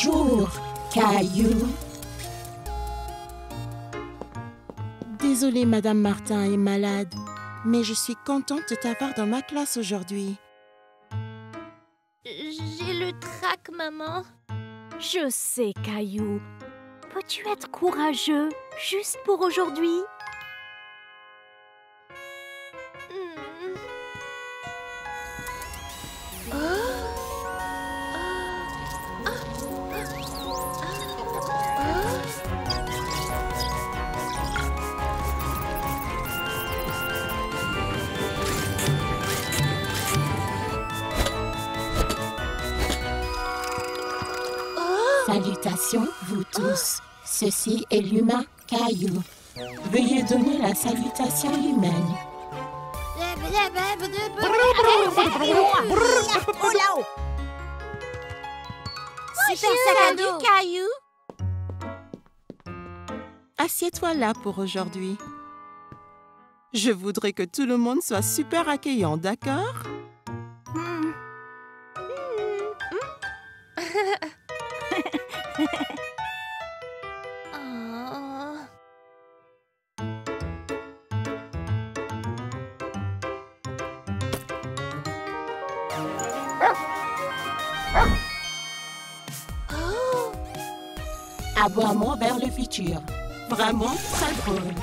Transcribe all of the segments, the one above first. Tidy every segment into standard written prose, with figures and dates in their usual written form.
Bonjour, Caillou. Désolée, Madame Martin est malade, mais je suis contente de t'avoir dans ma classe aujourd'hui. J'ai le trac, maman. Je sais, Caillou. Peux-tu être courageux, juste pour aujourd'hui? Salutations, vous tous. Ceci est l'humain Caillou. Veuillez donner la salutation humaine. Super salut, Caillou. Assieds-toi là pour aujourd'hui. Je voudrais que tout le monde soit super accueillant, d'accord? Aboiement vers le futur. Vraiment très drôle.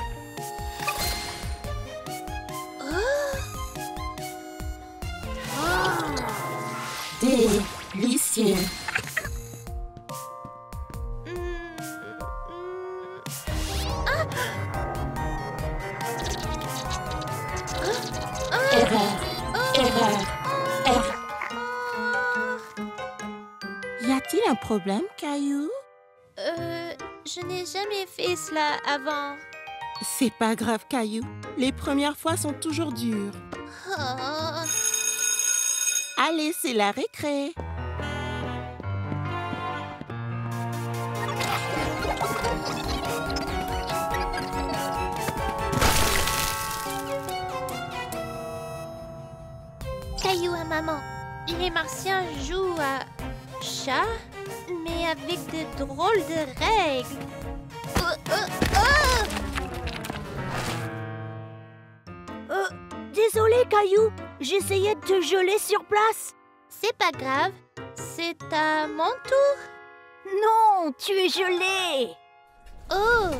Délicieux. Erreur. Y a-t-il un problème, Caillou? Je n'ai jamais fait cela avant. C'est pas grave, Caillou. Les premières fois sont toujours dures. Oh. Allez, c'est la récré. Caillou à maman. Les Martiens jouent à chat, mais avec de drôles de règles. Désolé, Caillou. J'essayais de te geler sur place. C'est pas grave. C'est à mon tour. Non, tu es gelé. Oh.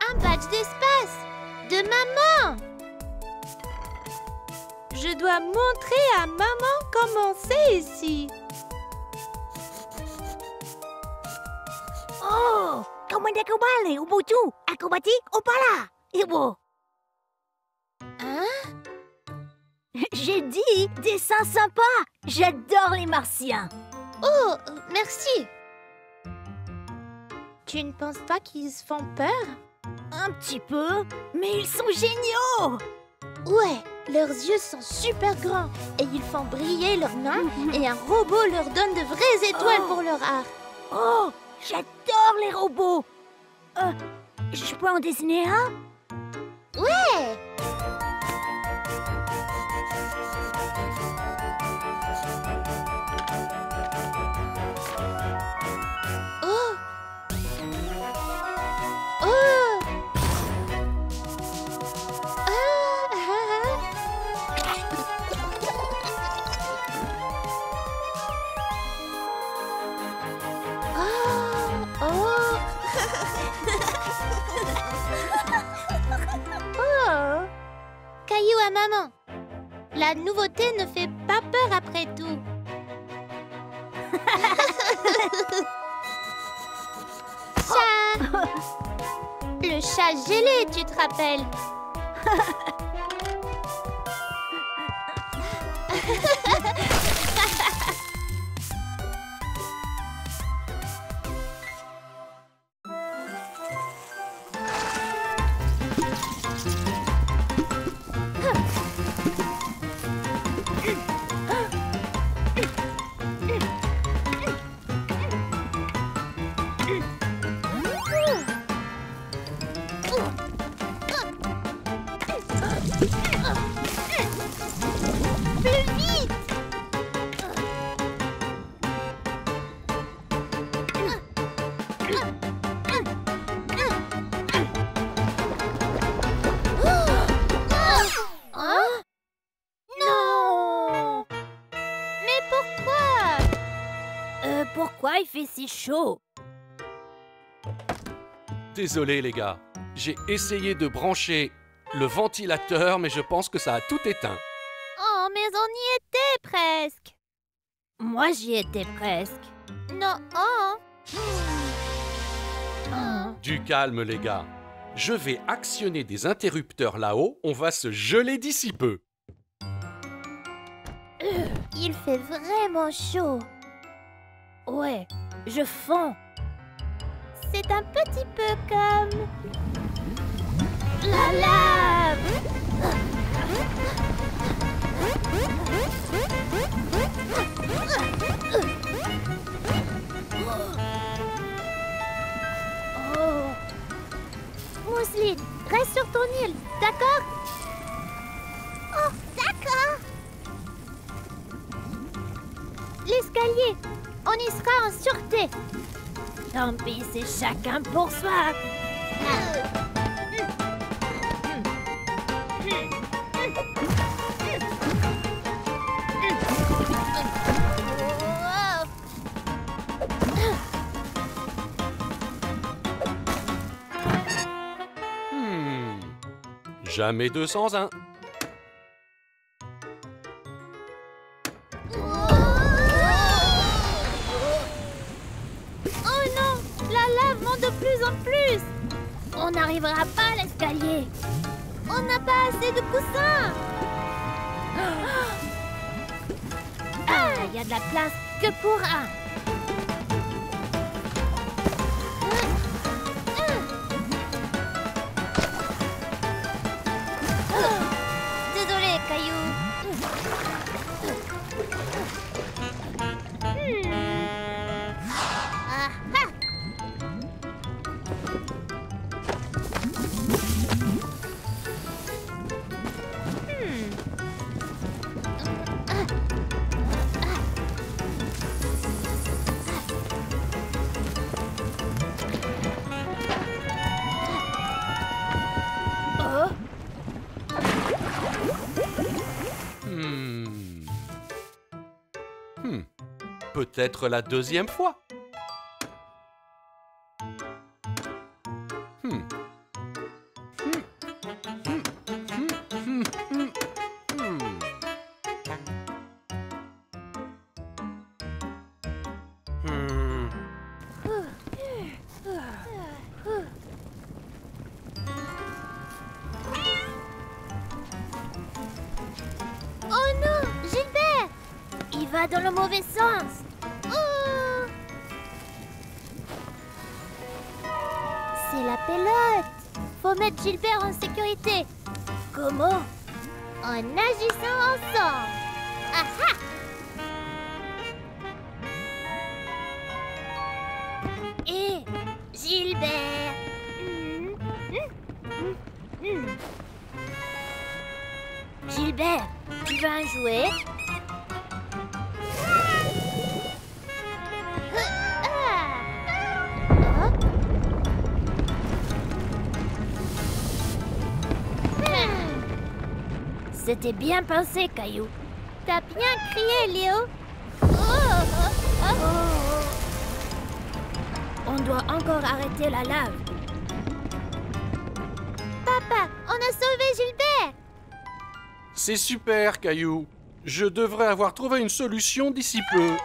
Un badge d'espace de maman. Je dois montrer à maman comment c'est ici. Oh, kamu nakabali, ubutu, acrobatique, opala, ibo. Hein? J'ai dit dessin sympa. J'adore les Martiens. Oh, merci. Tu ne penses pas qu'ils se font peur? Un petit peu, mais ils sont géniaux. Ouais, leurs yeux sont super grands et ils font briller leurs mains et un robot leur donne de vraies étoiles pour leur art. Oh, j'adore les robots. Je peux en dessiner un? Ouais! Oh! Oh! Oh! Caillou à maman. La nouveauté ne fait pas peur après tout. Chat! Le chat gelé, tu te rappelles? Pourquoi il fait si chaud? Désolé les gars, j'ai essayé de brancher le ventilateur, mais je pense que ça a tout éteint. Oh, mais on y était presque. Moi, j'y étais presque. Non, oh. Du calme les gars. Je vais actionner des interrupteurs là-haut, on va se geler d'ici peu. Il fait vraiment chaud. Ouais, je fonds. C'est un petit peu comme... la lave. Oh. Mousseline, reste sur ton île, d'accord? Oh, d'accord. L'escalier, on y sera en sûreté. Tant pis, c'est chacun pour soi. Jamais 201. Oh non, la lave monte de plus en plus. On n'arrivera pas à l'escalier. On n'a pas assez de coussins. Ah, il y a de la place que pour un. Désolé, Caillou. Ah ah. Oh, Peut-être la deuxième fois. Oh non, Gilbert. il va dans le mauvais sens. Oh. C'est la pelote. Faut mettre Gilbert en sécurité. Comment? En agissant ensemble. Ah ah. Et Gilbert. Gilbert, tu veux un jouet? C'était bien pensé, Caillou. T'as bien crié, Léo. On doit encore arrêter la lave. Papa, on a sauvé Gilbert. C'est super, Caillou. Je devrais avoir trouvé une solution d'ici peu.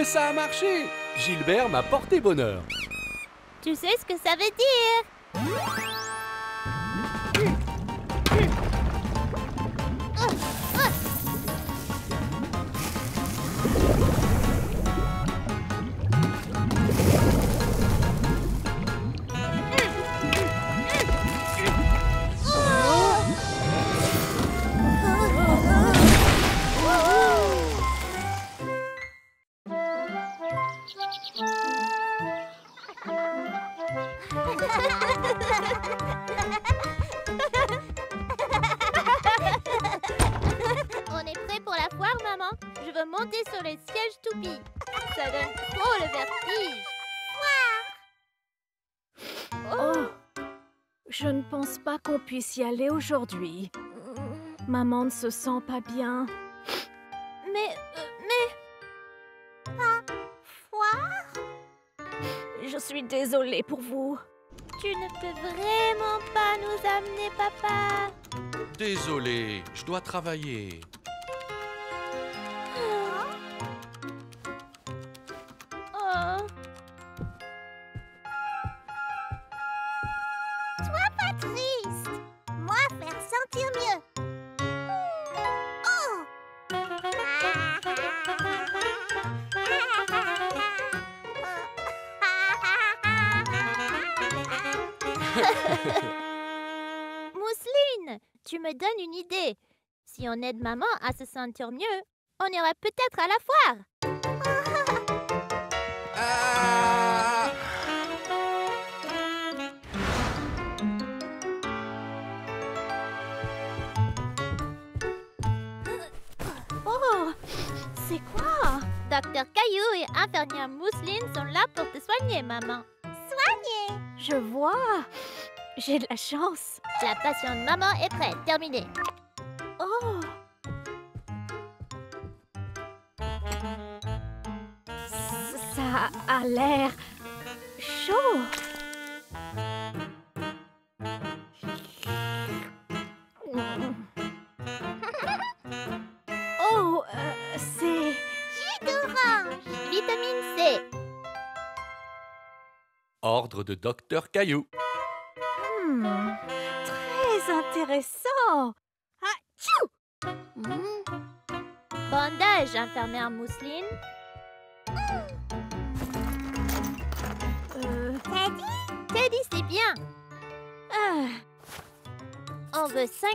ça a marché! Gilbert m'a porté bonheur. Tu sais ce que ça veut dire? On est prêt pour la foire, maman? Je veux monter sur les sièges toupies. Ça donne trop le vertige. Oh, je ne pense pas qu'on puisse y aller aujourd'hui. Maman ne se sent pas bien. Mais... Foire? Je suis désolée pour vous. Tu ne peux vraiment pas nous amener, papa. Désolé, je dois travailler. Oh. Sois pas triste. Moi, faire sentir mieux. Oh. Mousseline, tu me donnes une idée. Si on aide maman à se sentir mieux, on ira peut-être à la foire. Ah! Oh, c'est quoi? Docteur Caillou et infirmière Mousseline sont là pour te soigner, maman. Soigner? Je vois. J'ai de la chance. La passion de maman est prête. Terminé. Oh. Ça a l'air chaud. Oh, c'est... Jus d'orange. Vitamine C. Ordre de Docteur Caillou. Très intéressant. Bandage, infirmière Mousseline. Teddy, c'est bien. On veut 100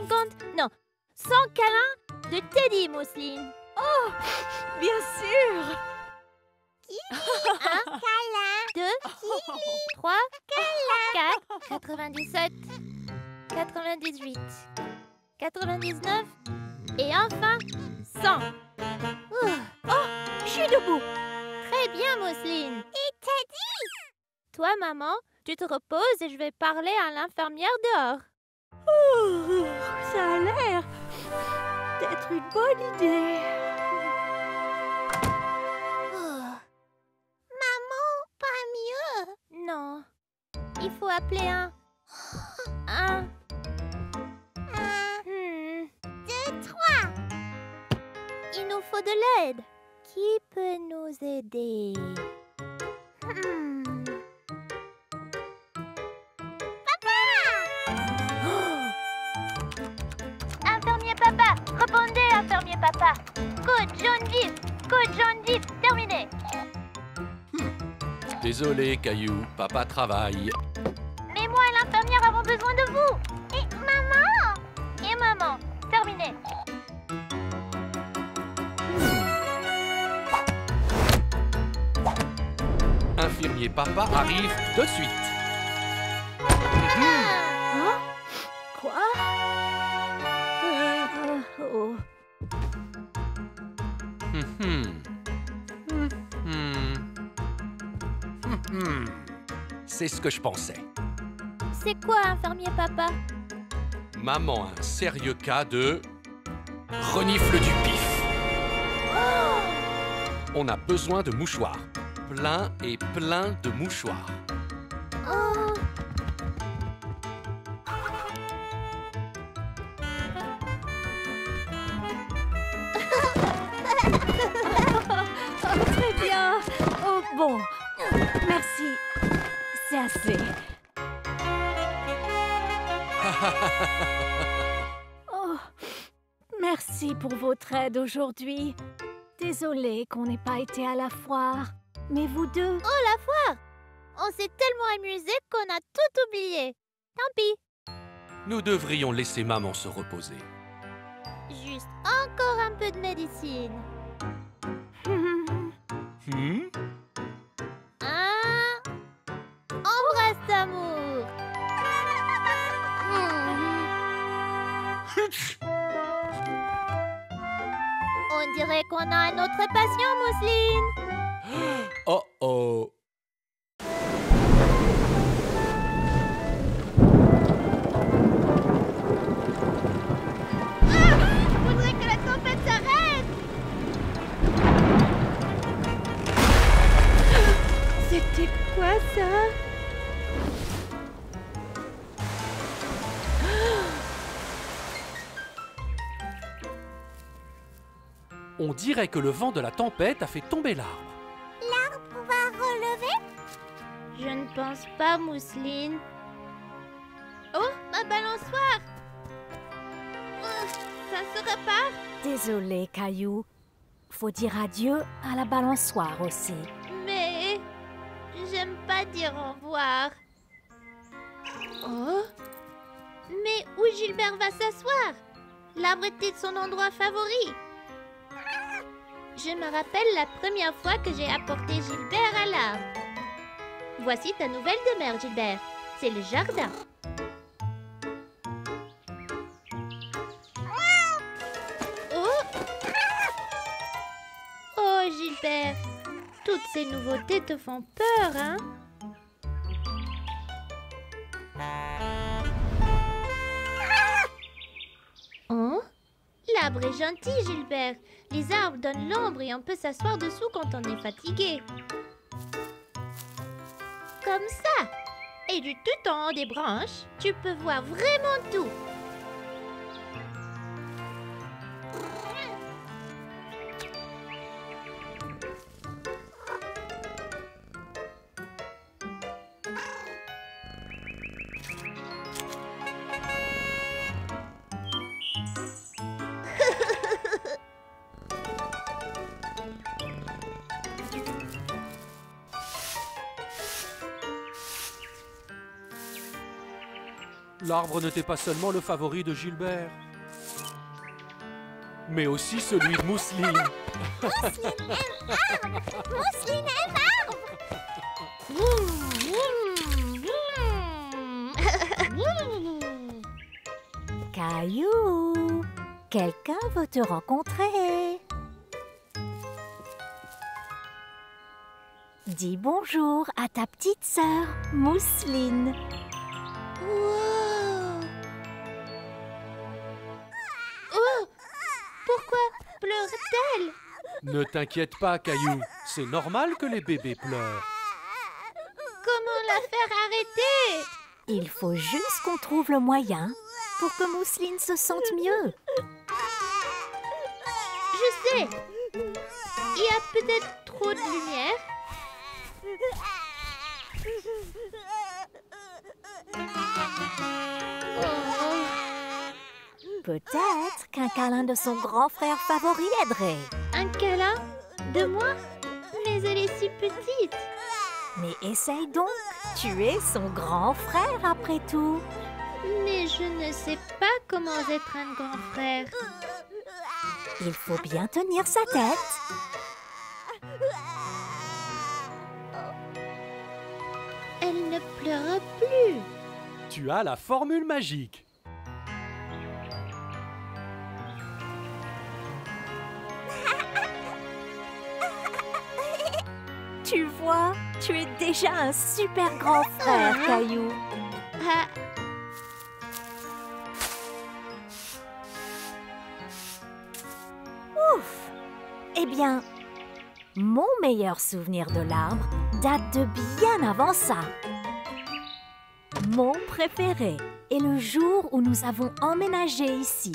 câlins de Teddy, Mousseline. Oh, bien sûr. Un câlin. 2, 3, 4, 97, 98, 99 et enfin 100. Je suis debout. Très bien, Mousseline. Et Teddy? Toi, maman, tu te reposes et je vais parler à l'infirmière dehors. Ça a l'air d'être une bonne idée. Maman, pas mieux? Non. Il faut appeler un... 2, 3. Il nous faut de l'aide. Qui peut nous aider? Papa! Infirmier papa, répondez, infirmier papa. Code jaune vif, terminé. Désolé, Caillou, papa travaille. Mais moi et l'infirmière avons besoin de vous. Et maman, terminé. Infirmier papa arrive de suite. Quoi? Oh. C'est ce que je pensais. C'est quoi, infirmier papa? Maman a un sérieux cas de renifle du pif. On a besoin de mouchoirs. Plein et plein de mouchoirs. Oh. Très bien. Bon, merci. C'est assez. Oh, merci pour votre aide aujourd'hui. Désolée qu'on n'ait pas été à la foire, mais vous deux... Oh, la foire! On s'est tellement amusés qu'on a tout oublié. Tant pis. Nous devrions laisser maman se reposer. Juste encore un peu de médecine. Hein? Embrasse d'amour. On dirait qu'on a un autre patient, Mousseline. Oh oh. Faudrait que la tempête s'arrête. C'était quoi ça? On dirait que le vent de la tempête a fait tomber l'arbre. L'arbre va relever? Je ne pense pas, Mousseline. Oh, ma balançoire! Ça se repart? Désolée, Caillou. Faut dire adieu à la balançoire aussi. Mais j'aime pas dire au revoir. Oh? Mais où Gilbert va s'asseoir? L'arbre était son endroit favori. Je me rappelle la première fois que j'ai apporté Gilbert à l'arbre. Voici ta nouvelle demeure, Gilbert. C'est le jardin. Oh! Oh, Gilbert. Toutes ces nouveautés te font peur, hein? Oh? L'arbre est gentil, Gilbert. Les arbres donnent l'ombre et on peut s'asseoir dessous quand on est fatigué. Comme ça. Et du tout en haut des branches, tu peux voir vraiment tout. L'arbre n'était pas seulement le favori de Gilbert, mais aussi celui de Mousseline. Mousseline aime arbre. Caillou, quelqu'un veut te rencontrer. Dis bonjour à ta petite sœur, Mousseline. Wow. Oh! Pourquoi pleure-t-elle? Ne t'inquiète pas, Caillou. C'est normal que les bébés pleurent. Comment la faire arrêter? Il faut juste qu'on trouve le moyen pour que Mousseline se sente mieux. Je sais. Il y a peut-être trop de lumière. Oh. Peut-être qu'un câlin de son grand frère favori aiderait. Un câlin? De moi? Mais elle est si petite. Mais essaye donc, tu es son grand frère après tout. Mais je ne sais pas comment être un grand frère. Il faut bien tenir sa tête. Elle ne pleure plus. Tu as la formule magique. Tu vois, tu es déjà un super grand frère, Caillou. Ah. Ouf! Eh bien, mon meilleur souvenir de l'arbre date de bien avant ça. Mon préféré est le jour où nous avons emménagé ici.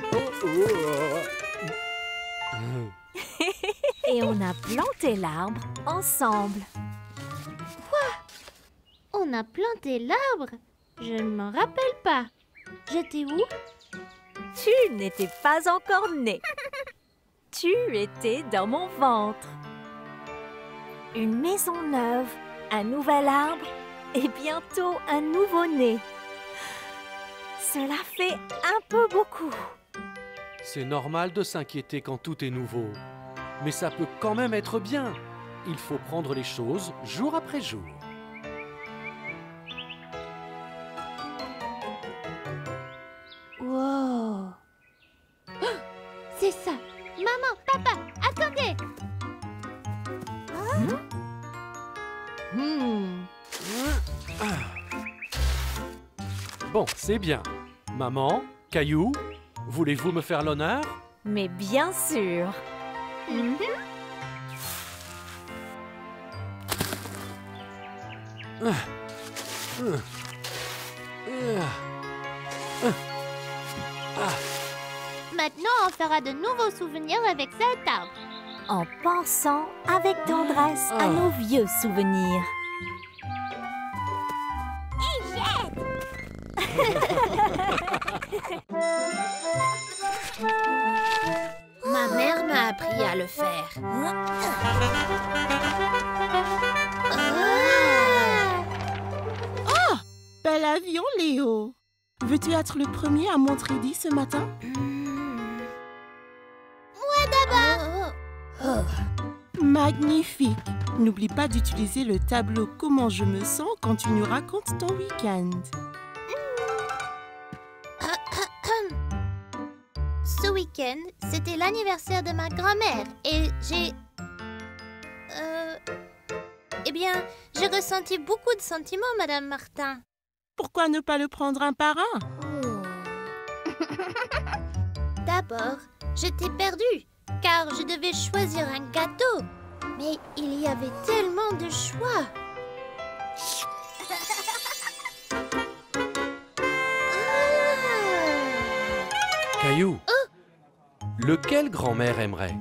Et on a planté l'arbre ensemble. on a planté l'arbre? Je ne m'en rappelle pas. J'étais où? Tu n'étais pas encore né. Tu étais dans mon ventre. Une maison neuve, un nouvel arbre et bientôt un nouveau-né. Cela fait un peu beaucoup. C'est normal de s'inquiéter quand tout est nouveau. Mais ça peut quand même être bien. Il faut prendre les choses jour après jour. Wow! Oh, c'est ça! Maman, papa, attendez! Bon, c'est bien. Maman, Caillou, voulez-vous me faire l'honneur? Mais bien sûr. Maintenant, on fera de nouveaux souvenirs avec cet arbre. En pensant avec tendresse à nos vieux souvenirs. Ma mère m'a appris à le faire. Bel avion, Léo. Veux-tu être le premier à m'entraider ce matin? Moi d'abord. Magnifique. N'oublie pas d'utiliser le tableau « Comment je me sens » quand tu nous racontes ton week-end. Ce week-end, c'était l'anniversaire de ma grand-mère et j'ai... Eh bien, j'ai ressenti beaucoup de sentiments, Madame Martin. Pourquoi ne pas le prendre un par un? D'abord, j'étais perdue, car je devais choisir un gâteau. Mais il y avait tellement de choix. Caillou, lequel grand-mère aimerait?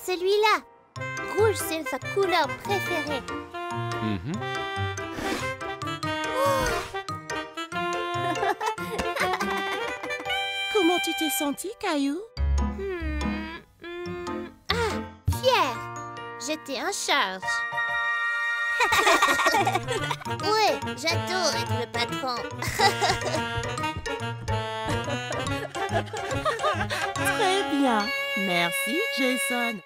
Celui-là. Rouge, c'est sa couleur préférée. Comment tu t'es senti, Caillou? Fière. J'étais en charge. Ouais, j'adore être le patron. Très bien. Merci, Jason.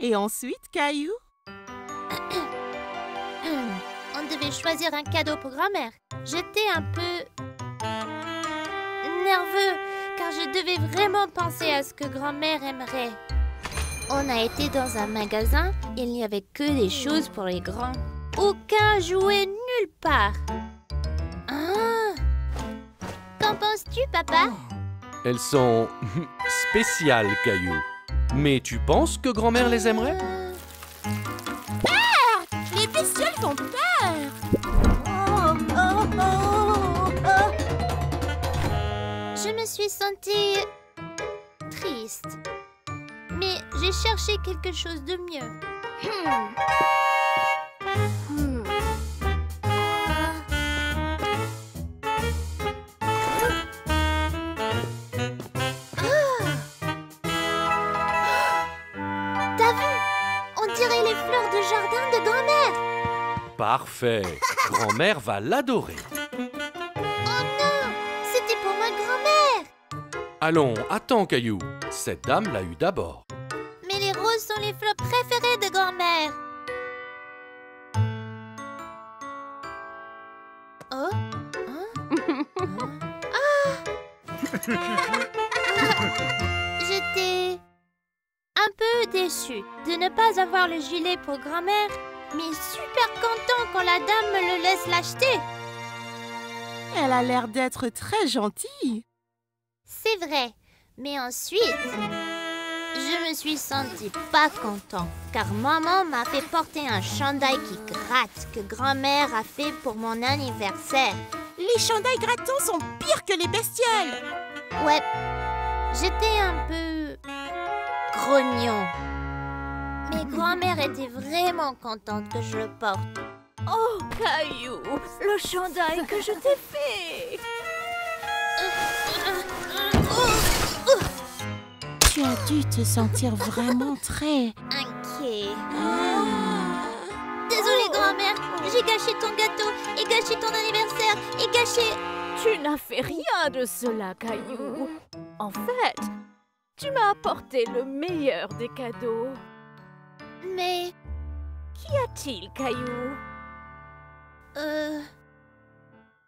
Et ensuite, Caillou? On devait choisir un cadeau pour grand-mère. J'étais un peu nerveux, car je devais vraiment penser à ce que grand-mère aimerait. On a été dans un magasin, il n'y avait que des choses pour les grands. Aucun jouet nulle part. Qu'en penses-tu, papa? Elles sont spéciales, Caillou. Mais tu penses que grand-mère les aimerait? Les bestioles font peur! Je me suis sentie triste. Mais j'ai cherché quelque chose de mieux. T'as vu? On dirait les fleurs de jardin de grand-mère. Parfait. Grand-mère va l'adorer. Oh non! C'était pour ma grand-mère. Allons, attends, Caillou. Cette dame l'a eu d'abord. Mais les roses sont les fleurs préférées de grand-mère. Oh? J'étais un peu déçue de ne pas avoir le gilet pour grand-mère, mais super content quand la dame me le laisse l'acheter. Elle a l'air d'être très gentille. C'est vrai, mais ensuite, je me suis sentie pas content, car maman m'a fait porter un chandail qui gratte que grand-mère a fait pour mon anniversaire. Les chandails grattants sont pires que les bestioles. Ouais, J'étais un peu grognon. Mais grand-mère était vraiment contente que je le porte. Oh, Caillou, le chandail que je t'ai fait. Tu as dû te sentir vraiment très... Inquiet. Désolée, grand-mère. J'ai gâché ton gâteau et gâché ton anniversaire et gâché... Tu n'as fait rien de cela, Caillou. En fait, tu m'as apporté le meilleur des cadeaux. Mais... Qu'y a-t-il, Caillou?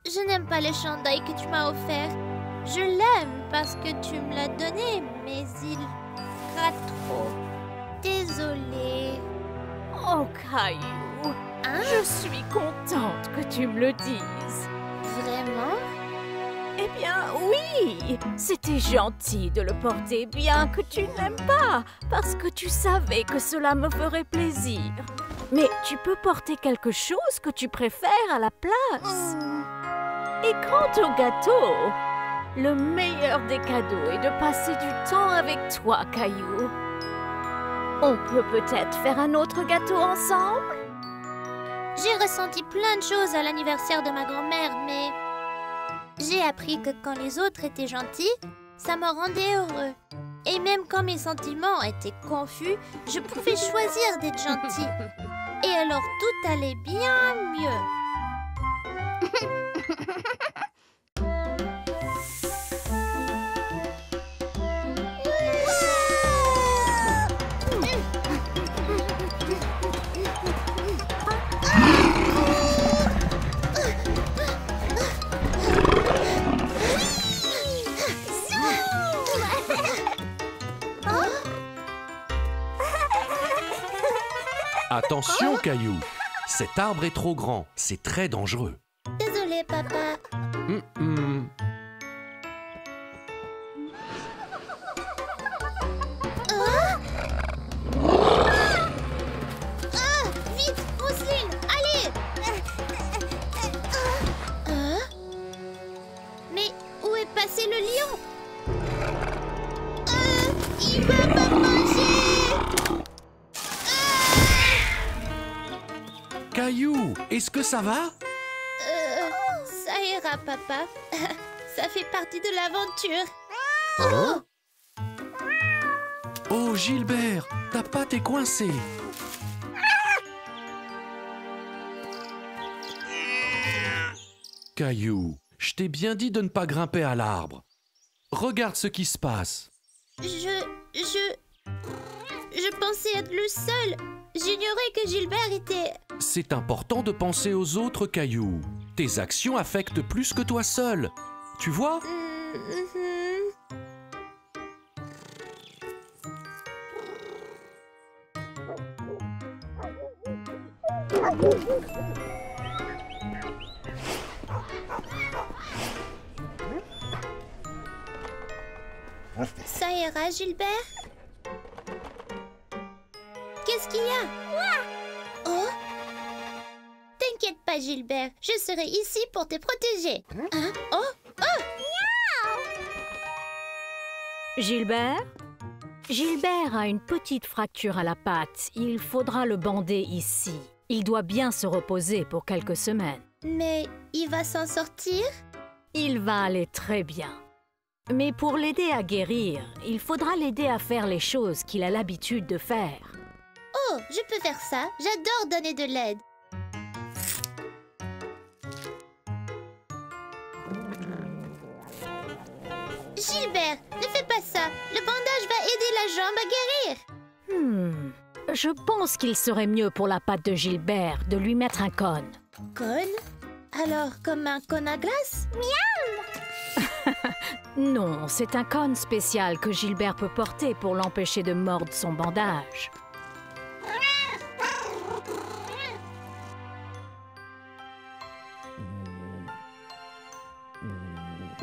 Je n'aime pas le chandail que tu m'as offert. Je l'aime parce que tu me l'as donné, mais il gratte trop. Désolée. Oh, Caillou, Hein? je suis contente que tu me le dises. Vraiment? Eh bien, oui, c'était gentil de le porter, bien que tu n'aimes pas, parce que tu savais que cela me ferait plaisir. Mais tu peux porter quelque chose que tu préfères à la place. Et quant au gâteau, le meilleur des cadeaux est de passer du temps avec toi, Caillou. On peut peut-être faire un autre gâteau ensemble? J'ai ressenti plein de choses à l'anniversaire de ma grand-mère, mais... J'ai appris que quand les autres étaient gentils, ça me rendait heureux. Et même quand mes sentiments étaient confus, je pouvais choisir d'être gentil. Et alors tout allait bien mieux. Attention, Caillou. Cet arbre est trop grand. C'est très dangereux. Désolée, papa. Vite, Mousseline, allez! Mais où est passé le lion? Il va me manger! Caillou, est-ce que ça va? Ça ira, papa. Ça fait partie de l'aventure. Hein? Oh, Gilbert, ta patte est coincée. Caillou, je t'ai bien dit de ne pas grimper à l'arbre. Regarde ce qui se passe. Je pensais être le seul. J'ignorais que Gilbert était... C'est important de penser aux autres, Caillou. Tes actions affectent plus que toi seul. Tu vois? Ça ira, Gilbert? Qu'est-ce qu'il y a? Oh? T'inquiète pas, Gilbert. Je serai ici pour te protéger. Hein? Oh? Gilbert? Gilbert a une petite fracture à la patte. Il faudra le bander ici. Il doit bien se reposer pour quelques semaines. Mais il va s'en sortir? Il va aller très bien. Mais pour l'aider à guérir, il faudra l'aider à faire les choses qu'il a l'habitude de faire. Oh, je peux faire ça. J'adore donner de l'aide. Gilbert, ne fais pas ça. Le bandage va aider la jambe à guérir. Je pense qu'il serait mieux pour la patte de Gilbert de lui mettre un cône. Cône? Alors, comme un cône à glace? Non, c'est un cône spécial que Gilbert peut porter pour l'empêcher de mordre son bandage.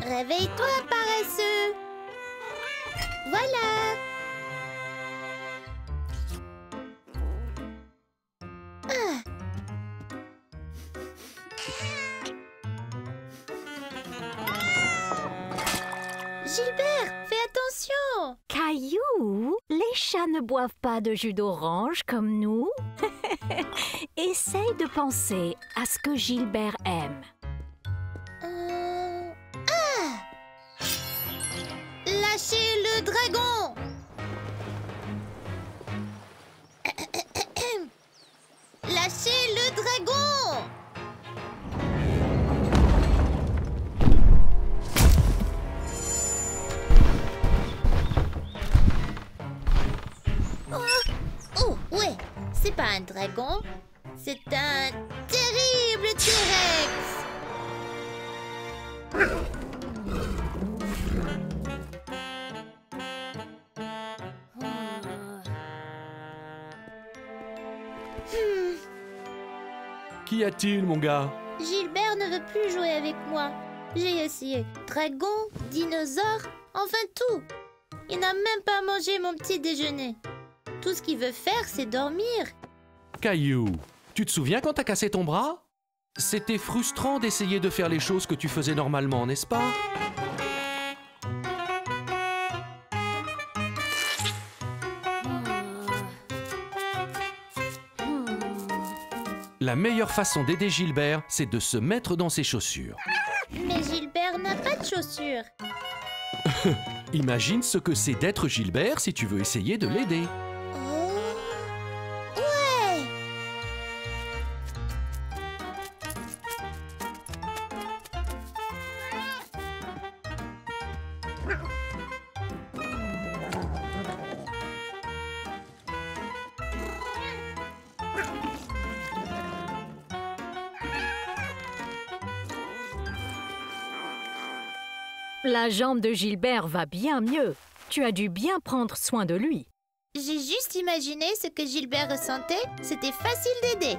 Réveille-toi, paresseux. Voilà. Gilbert, fais attention. Caillou, les chats ne boivent pas de jus d'orange comme nous. Essaye de penser à ce que Gilbert aime. Lâchez le dragon! Lâchez le dragon! Oh, ouais, c'est pas un dragon, c'est un terrible T-Rex! Qu'y a-t-il, mon gars? Gilbert ne veut plus jouer avec moi. J'ai essayé dragon, dinosaure, enfin tout. Il n'a même pas mangé mon petit déjeuner. Tout ce qu'il veut faire, c'est dormir. Caillou, tu te souviens quand t'as cassé ton bras? C'était frustrant d'essayer de faire les choses que tu faisais normalement, n'est-ce pas? La meilleure façon d'aider Gilbert, c'est de se mettre dans ses chaussures. Mais Gilbert n'a pas de chaussures. Imagine ce que c'est d'être Gilbert si tu veux essayer de l'aider. Oh, ouais. La jambe de Gilbert va bien mieux. Tu as dû bien prendre soin de lui. J'ai juste imaginé ce que Gilbert ressentait. C'était facile d'aider.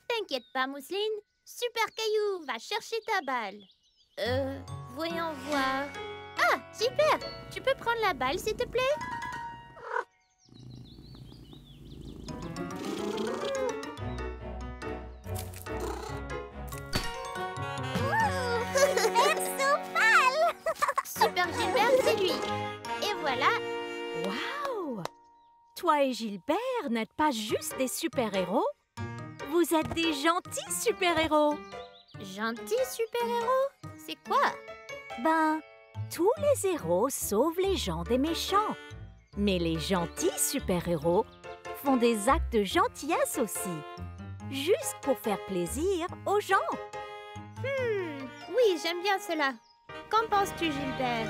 T'inquiète pas, Mousseline. Super Caillou va chercher ta balle. Voyons voir. Ah, Gilbert, tu peux prendre la balle, s'il te plaît? Super Gilbert, c'est lui. Et voilà. Waouh! Toi et Gilbert n'êtes pas juste des super-héros. Vous êtes des gentils super-héros. Gentil super-héros? C'est quoi? Ben, tous les héros sauvent les gens des méchants. Mais les gentils super-héros font des actes de gentillesse aussi. Juste pour faire plaisir aux gens. Oui, j'aime bien cela. Qu'en penses-tu, Gilbert?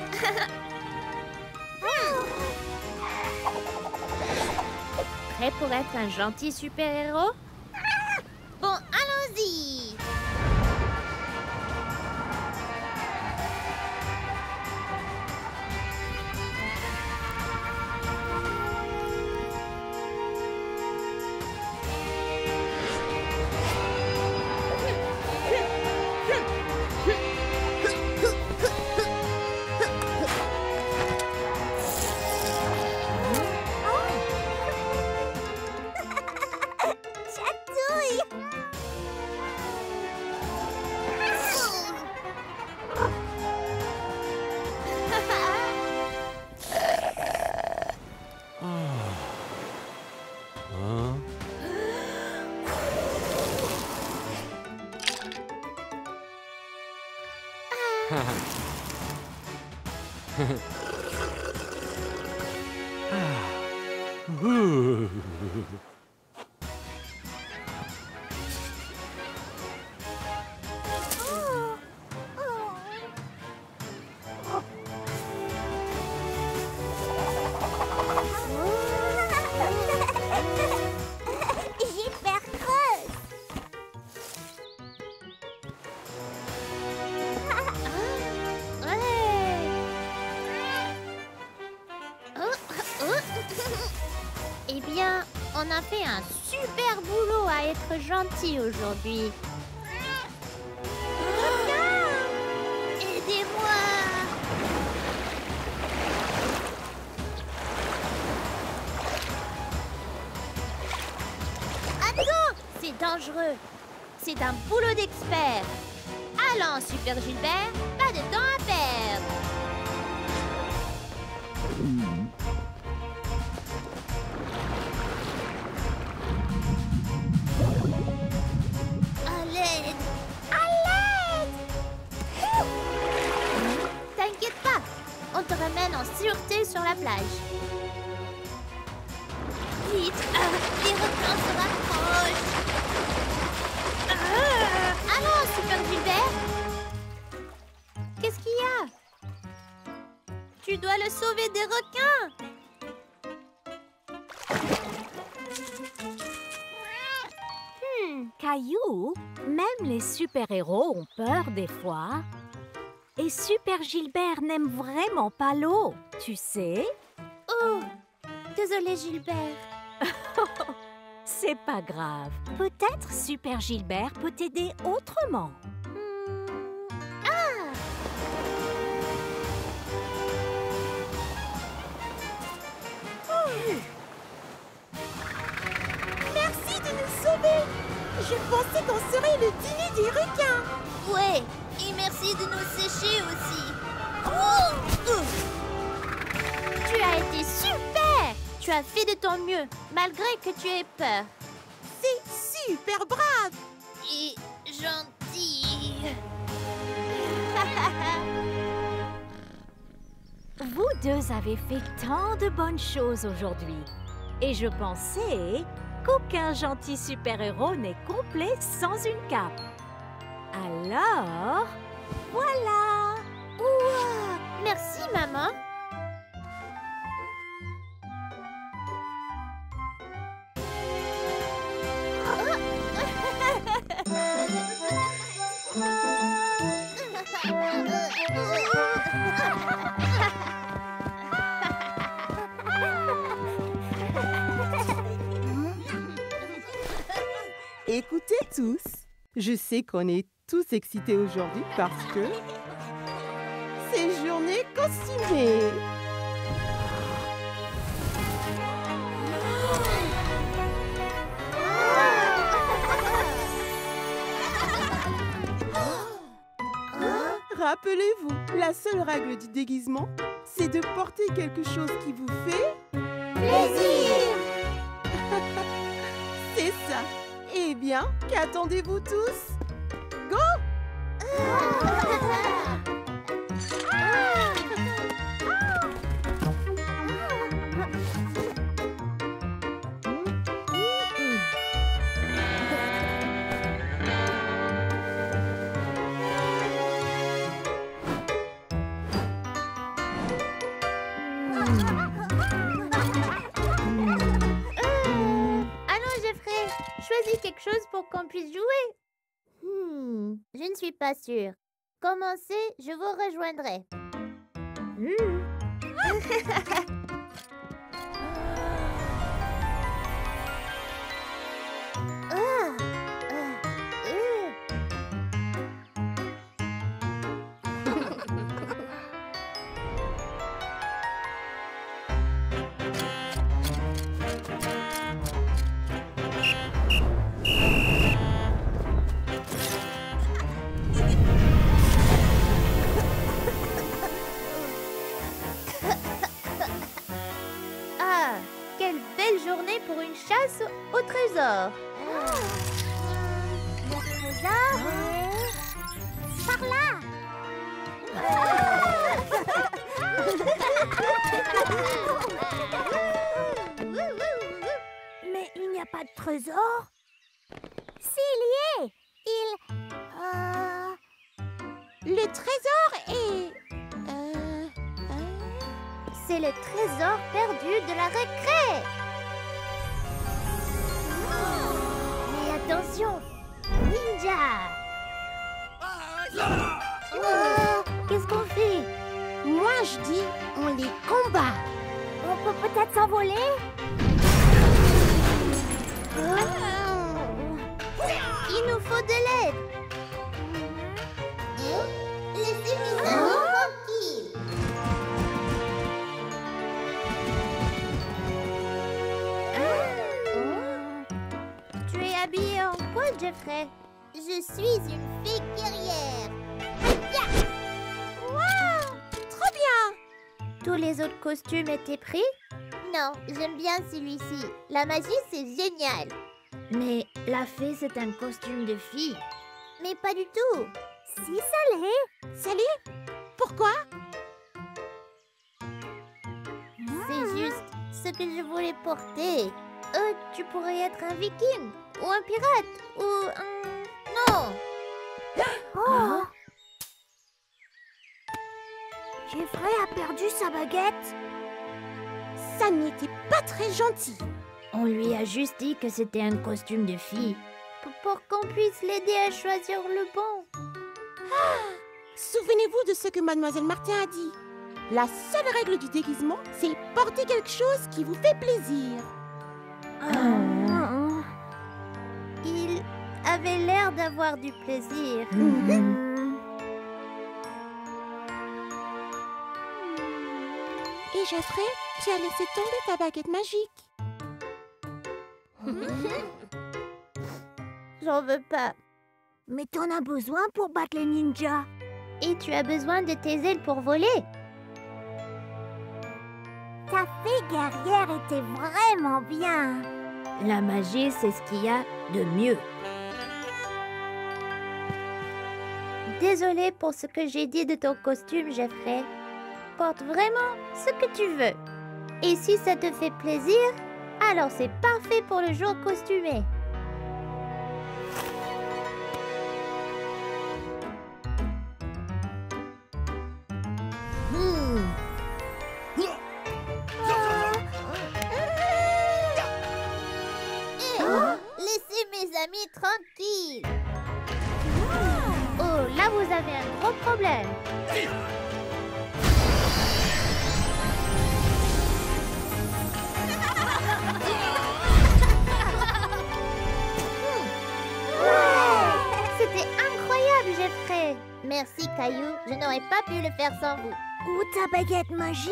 Prêt pour être un gentil super-héros? Bon, allons-y! Gilbert creuse. Eh bien, on a fait un super boulot à être gentil aujourd'hui. Aidez-moi! Attends! C'est dangereux. C'est un boulot d'expert. Allons, Super Gilbert, pas de temps à perdre. À l'aide! À l'aide! T'inquiète pas, on te ramène en sûreté sur la plage. Vite, les requins se rapprochent. Allons, Super Gilbert. Qu'est-ce qu'il y a? Tu dois le sauver des requins. Caillou, même les super-héros ont peur des fois. Et Super Gilbert n'aime vraiment pas l'eau, tu sais. Oh, désolé Gilbert. C'est pas grave. Peut-être Super Gilbert peut t'aider autrement. Merci de nous sauver. Je pensais qu'on serait le dîner des requins. Ouais, et merci de nous sécher aussi. Tu as été super. Tu as fait de ton mieux, malgré que tu aies peur. C'est super brave. Et gentil. Vous deux avez fait tant de bonnes choses aujourd'hui. Et je pensais qu'aucun gentil super-héros n'est complet sans une cape. Alors, voilà! Ouah, merci maman. Écoutez tous, je sais qu'on est tous excités aujourd'hui parce que c'est journée costumée. Rappelez-vous, la seule règle du déguisement, c'est de porter quelque chose qui vous fait Plaisir. C'est ça. Eh bien, qu'attendez-vous tous? Go! Allons, Jeffrey, choisis quelque chose pour qu'on puisse jouer. Je ne suis pas sûre. Commencez, je vous rejoindrai. Ah, quelle belle journée pour une chasse au trésor. Le trésor par là. trésor? S'il y est, Le trésor est... C'est le trésor perdu de la récré. Mais attention, ninja. Qu'est-ce qu'on fait? Moi, je dis, on les combat. on peut peut-être s'envoler? Il nous faut de l'aide. Laissez mes amis tranquilles. Tu es habillé en quoi, Jeffrey? Je suis une fée guerrière. Wow! Trop bien! Tous les autres costumes étaient pris? Non, j'aime bien celui-ci. La magie, c'est génial. Mais la fée, c'est un costume de fille. Mais pas du tout. Si, ça l'est. Salut. Pourquoi? C'est juste ce que je voulais porter. Tu pourrais être un viking, ou un pirate, ou un... Non! Oh! Jeffrey a perdu sa baguette. Ça n'était pas très gentil. On lui a juste dit que c'était un costume de fille. Pour qu'on puisse l'aider à choisir le bon. Souvenez-vous de ce que Mademoiselle Martin a dit. La seule règle du déguisement, c'est porter quelque chose qui vous fait plaisir. Il avait l'air d'avoir du plaisir. Et Jeffrey, tu as laissé tomber ta baguette magique. J'en veux pas. Mais t'en as besoin pour battre les ninjas. Et tu as besoin de tes ailes pour voler. Ta fée guerrière était vraiment bien. La magie, c'est ce qu'il y a de mieux. Désolée pour ce que j'ai dit de ton costume, Jeffrey. Porte vraiment ce que tu veux. Et si ça te fait plaisir, alors c'est parfait pour le jour costumé. Laissez mes amis tranquilles. Oh, là vous avez un gros problème. C'était incroyable, Jeffrey. Merci, Caillou. Je n'aurais pas pu le faire sans vous. Ou ta baguette magique.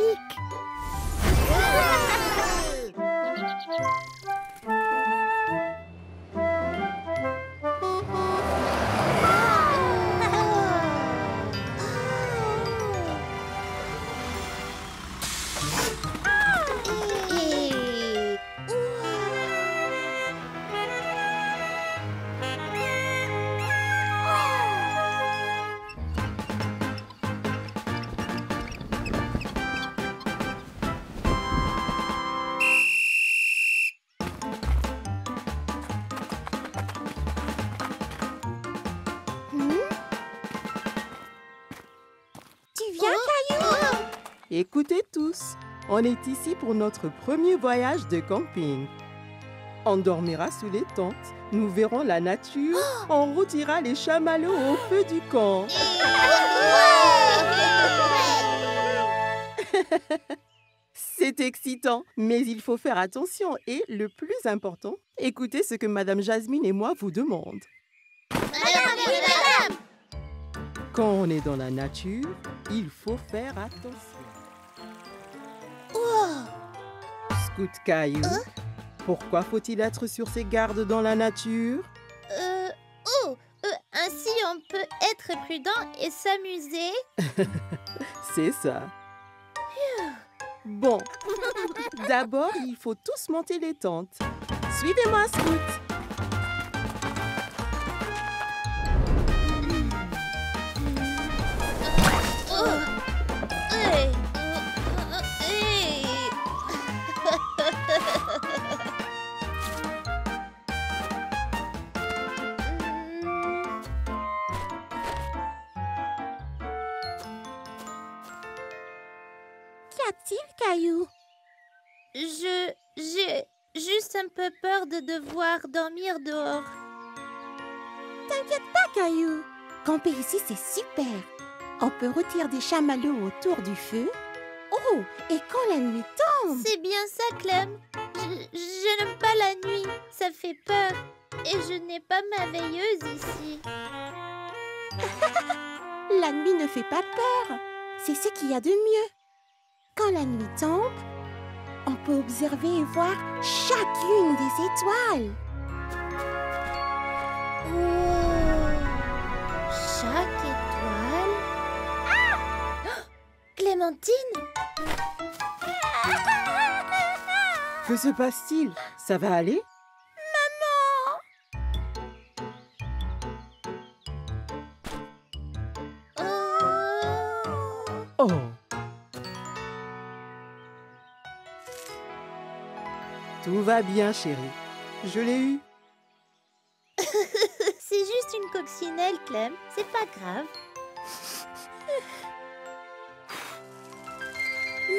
Tu viens, Caillou? Écoutez tous, on est ici pour notre premier voyage de camping. On dormira sous les tentes, nous verrons la nature, on rôtira les chamallows au feu du camp. C'est excitant, mais il faut faire attention et, le plus important, écoutez ce que Madame Jasmine et moi vous demandent. Madame! Quand on est dans la nature, il faut faire attention. Scout Caillou, pourquoi faut-il être sur ses gardes dans la nature? Ainsi on peut être prudent et s'amuser. C'est ça. Bon, d'abord, il faut tous monter les tentes. Suivez-moi, Scout. a-t-il, Caillou? J'ai juste un peu peur de devoir dormir dehors. T'inquiète pas, Caillou. Camper ici, c'est super. On peut rôtir des chamallows autour du feu. Oh, et quand la nuit tombe... C'est bien ça, Clem. Je n'aime pas la nuit. Ça fait peur. Et je n'ai pas ma veilleuse ici. La nuit ne fait pas peur. C'est ce qu'il y a de mieux. Quand la nuit tombe, on peut observer et voir chacune des étoiles. Oh, chaque étoile. Oh, Clémentine! Que se passe-t-il? Ça va aller? Oh! Tout va bien, chérie. Je l'ai eu. C'est juste une coccinelle, Clem. C'est pas grave.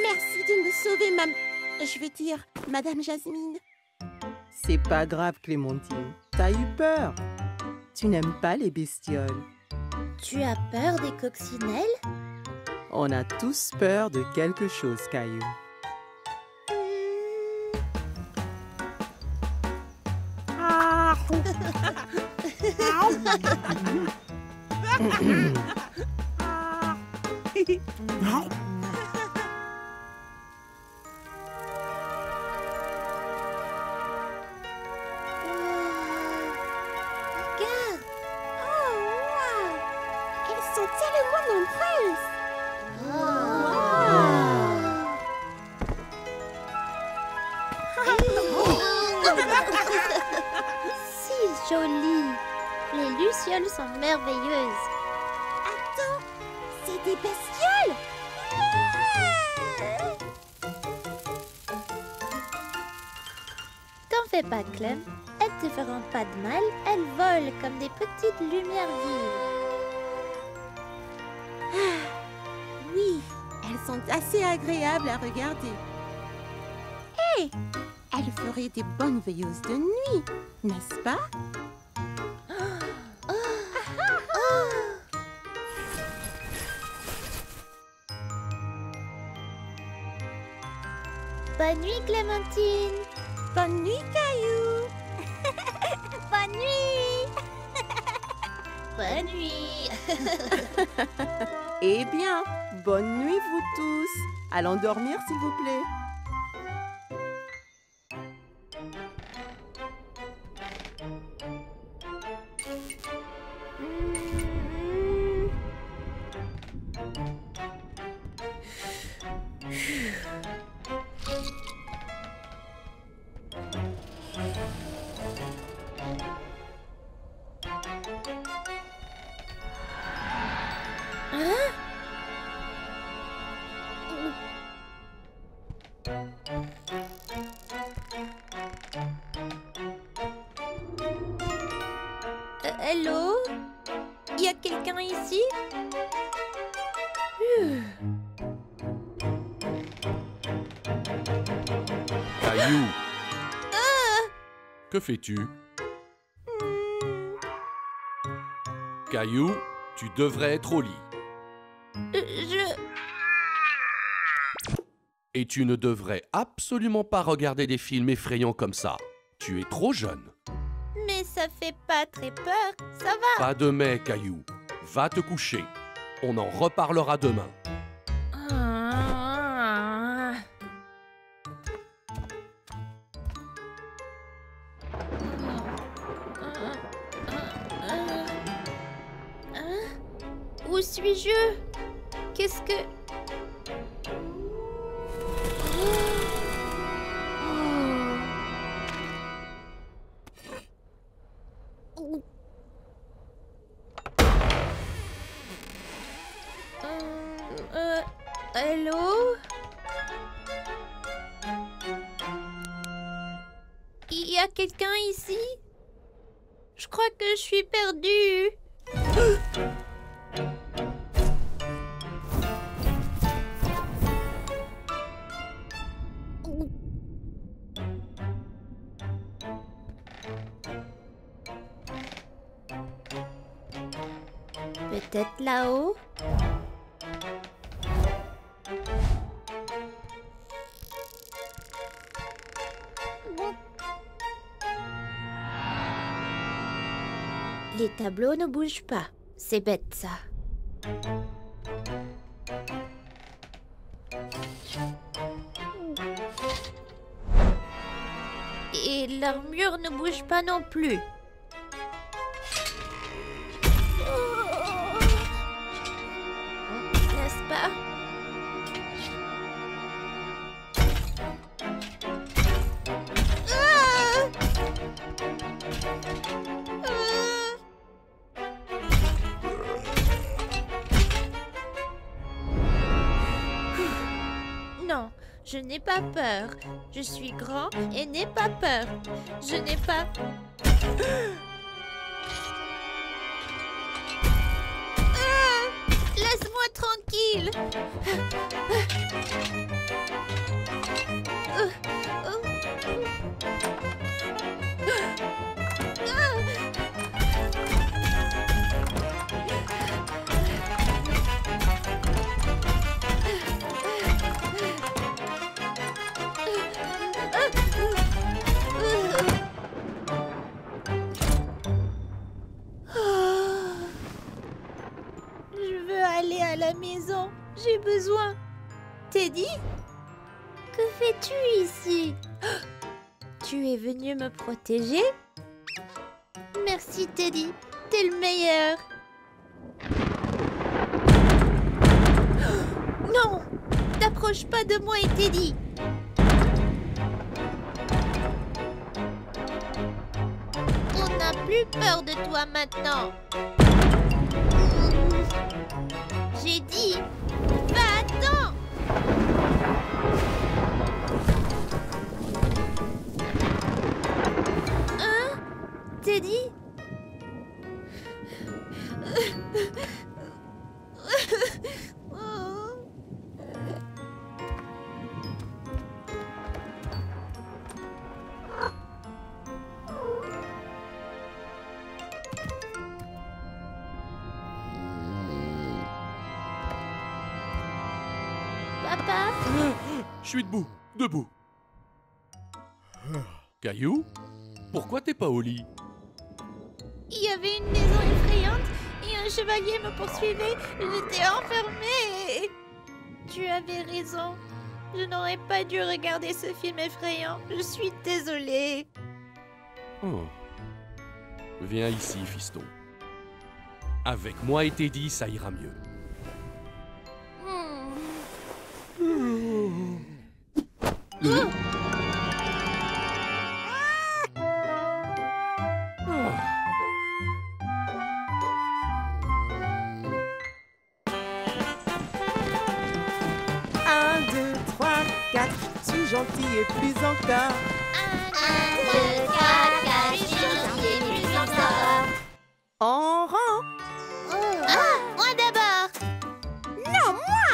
Merci de me sauver, Je veux dire, Madame Jasmine. C'est pas grave, Clémentine. T'as eu peur. Tu n'aimes pas les bestioles. Tu as peur des coccinelles? On a tous peur de quelque chose, Caillou. Regarde! Oh, wow! Elles sont tellement nombreuses! Si joli! Les lucioles sont merveilleuses. Attends, c'est des bestioles! T'en fais pas, Clem. Elles te feront pas de mal. Elles volent comme des petites lumières vives. Oui, elles sont assez agréables à regarder. Hé, elles feraient des bonnes veilleuses de nuit, n'est-ce pas? Bonne nuit, Clémentine. Bonne nuit, Caillou. Bonne nuit! Bonne nuit. Eh bien, bonne nuit, vous tous. Allons dormir, s'il vous plaît. Hello? Y a quelqu'un ici? Caillou. Que fais-tu? Caillou, tu devrais être au lit. Et tu ne devrais absolument pas regarder des films effrayants comme ça. Tu es trop jeune. Mais ça fait pas très peur, ça va. Pas de mais, Caillou. Va te coucher. On en reparlera demain. Où suis-je? Qu'est-ce que... Allô? Il y a quelqu'un ici? Je crois que je suis perdue. Peut-être là-haut? Les tableaux ne bougent pas. C'est bête, ça. Et l'armure ne bouge pas non plus. N'est-ce pas? Non, je n'ai pas peur. Je suis grand et n'ai pas peur. Je n'ai pas... Laisse-moi tranquille. Je veux aller à la maison. J'ai besoin. Teddy? Que fais-tu ici? Tu es venu me protéger? Merci Teddy. T'es le meilleur. Non! T'approches pas de moi et Teddy. On n'a plus peur de toi maintenant. J'ai dit, va-t'en! Hein? Teddy? Papa? Je suis debout, debout. Caillou, pourquoi t'es pas au lit? Il y avait une maison effrayante et un chevalier me poursuivait. J'étais enfermée et... Tu avais raison. Je n'aurais pas dû regarder ce film effrayant. Je suis désolée. Oh. Viens ici, fiston. Avec moi et Teddy, ça ira mieux. Un, deux, trois, quatre, je suis gentil et plus encore. 1, 2, 3, 4, je suis gentil et plus encore. En rang. Ah, moi d'abord. Non, moi!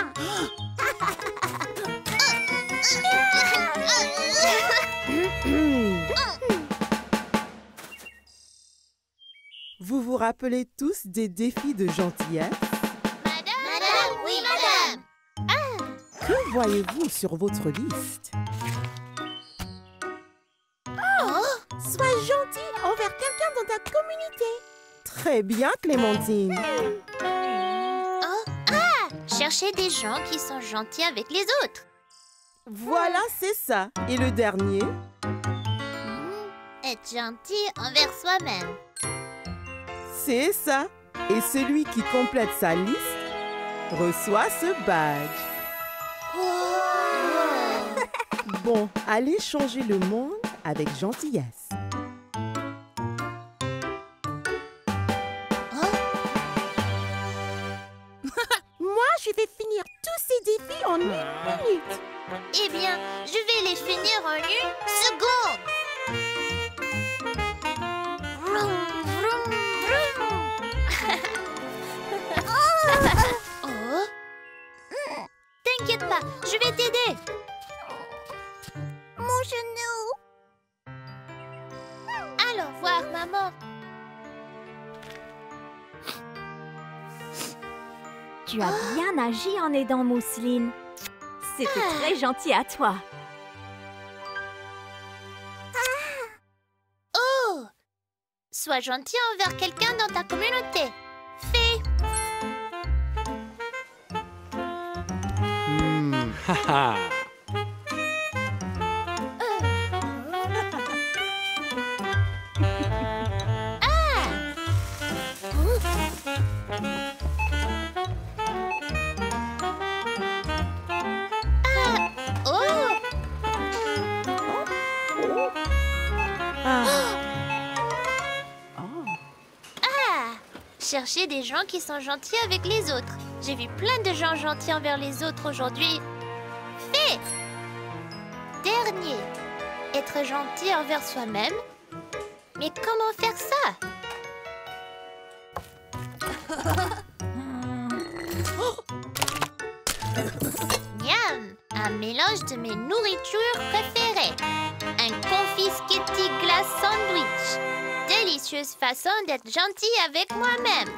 Vous vous rappelez tous des défis de gentillesse? Madame, oui, madame. Que voyez-vous sur votre liste? Sois gentil envers quelqu'un dans ta communauté. Très bien, Clémentine. Cherchez des gens qui sont gentils avec les autres. Voilà, c'est ça. Et le dernier? Être gentil envers soi-même. C'est ça. Et celui qui complète sa liste reçoit ce badge. Bon, allez changer le monde avec gentillesse. Moi, je vais finir tous ces défis en 1 minute. Eh bien, je vais les finir en 1 seconde. Vroom, vroom, vroom. Oh. T'inquiète pas, je vais t'aider. Mon genou. Allons voir maman. Tu as bien agi en aidant Mousseline. C'était très gentil à toi. Oh! Sois gentil envers quelqu'un dans ta communauté. Fais! Haha. Oh! Chercher des gens qui sont gentils avec les autres. J'ai vu plein de gens gentils envers les autres aujourd'hui. Fait! Dernier. Être gentil envers soi-même. Mais comment faire ça? Miam! Un mélange de mes nourritures préférées. Un confit Skitty glace sandwich. Délicieuse façon d'être gentil avec moi-même.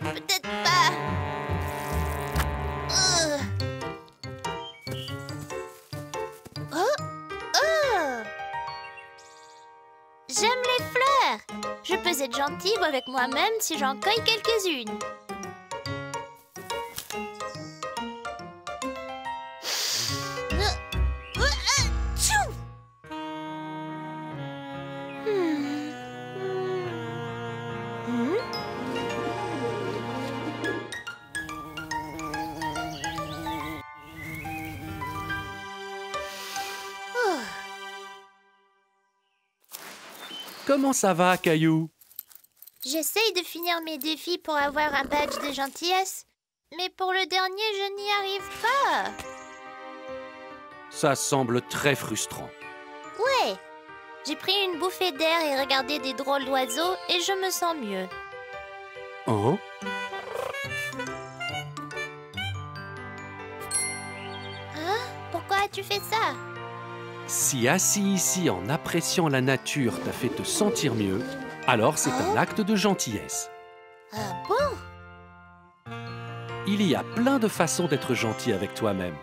Peut-être pas. J'aime les fleurs. Je peux être gentille avec moi-même si j'en cueille quelques-unes. Comment ça va, Caillou? J'essaye de finir mes défis pour avoir un badge de gentillesse, mais pour le dernier, je n'y arrive pas. Ça semble très frustrant. Ouais, j'ai pris une bouffée d'air et regardé des drôles d'oiseaux et je me sens mieux. Oh? Hein? Pourquoi as-tu fait ça? Si assis ici en appréciant la nature t'a fait te sentir mieux, alors c'est un acte de gentillesse. Ah bon? Il y a plein de façons d'être gentil avec toi-même.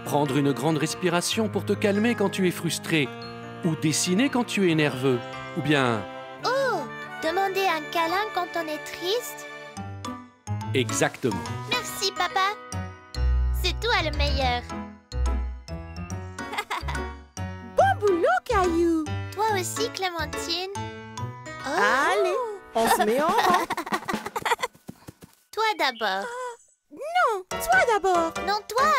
Prendre une grande respiration pour te calmer quand tu es frustré, ou dessiner quand tu es nerveux, ou bien... Oh! Demander un câlin quand on est triste? Exactement. Merci, papa. C'est toi le meilleur. Bon boulot, Caillou. Toi aussi, Clémentine. Oh. Allez, on se met en rang. Toi d'abord. Non, toi d'abord. Non, toi.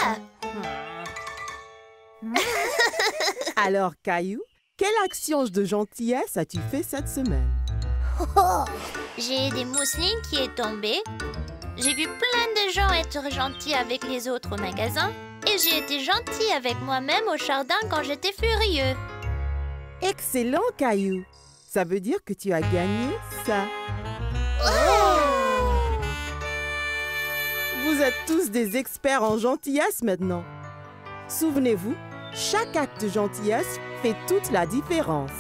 Alors, Caillou, quelle action de gentillesse as-tu fait cette semaine? J'ai aidé Mousseline qui est tombée. J'ai vu plein de gens être gentils avec les autres au magasin. Et j'ai été gentille avec moi-même au jardin quand j'étais furieux. Excellent, Caillou. Ça veut dire que tu as gagné ça. Vous êtes tous des experts en gentillesse maintenant. Souvenez-vous, chaque acte de gentillesse fait toute la différence.